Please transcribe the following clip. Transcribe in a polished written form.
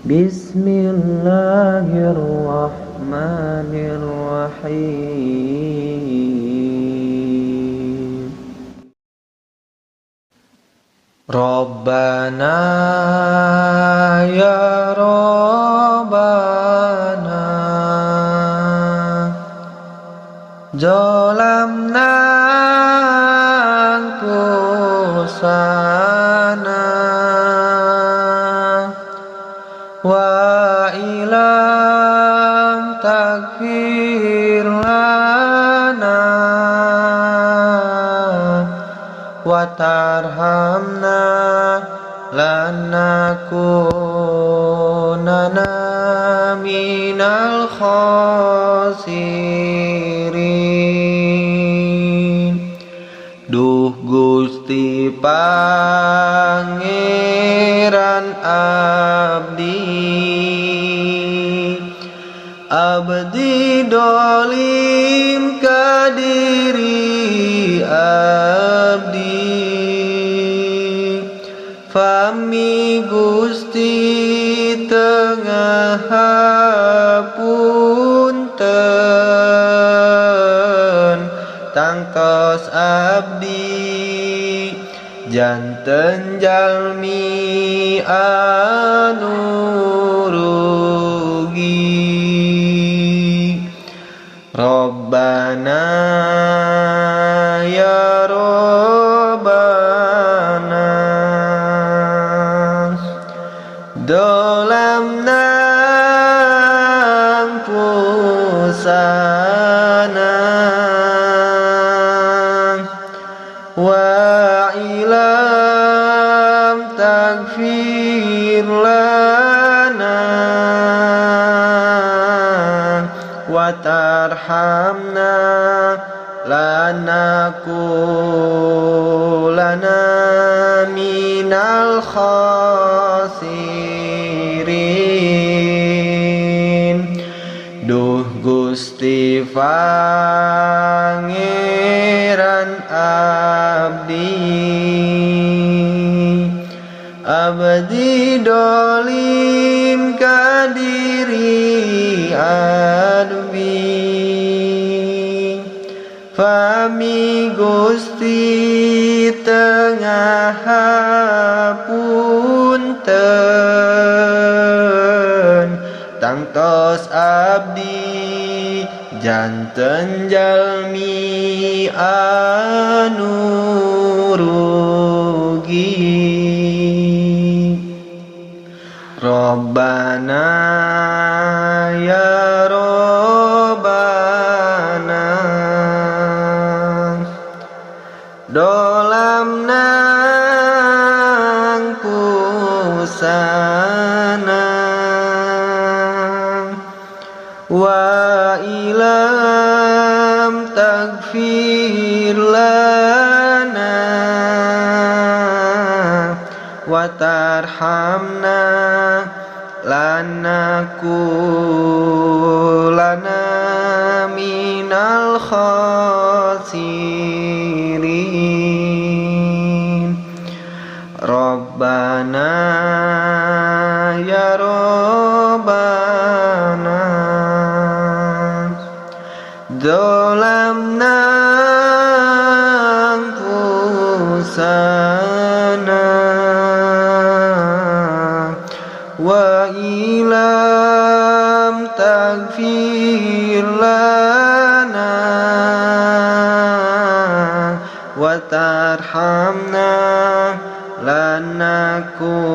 Bismillahirrahmanirrahim. Rabbana ya Rabbana zalamna anfusana wa ilam taghfir lana wa tarhamna lanakunanna minal khasirin. Duh Gusti Pangeran abdi dolim ka diri abdi, fami Gusti tengah hapunten tangtos abdi janten jalmi anu rugi. Rabbana ya Rabbana zalamna anfusana wa ilam taghfir lana wa tarhamna lanakunanna minal khasirin. Duh Gusti Pangeran abdi dolim ka diri abdi, fami Gusti tengah hapunten tangtos abdi janten jalmi anu rugi. Rabbana ya Rabbana zalamna anfusana wa ilam taghfir lana wa tarhamna lanakunanna minal khasirin. Rabbana ya Rabbana zalamna anfusana wa ilam taghfir lana wa tarhamna lanakunanna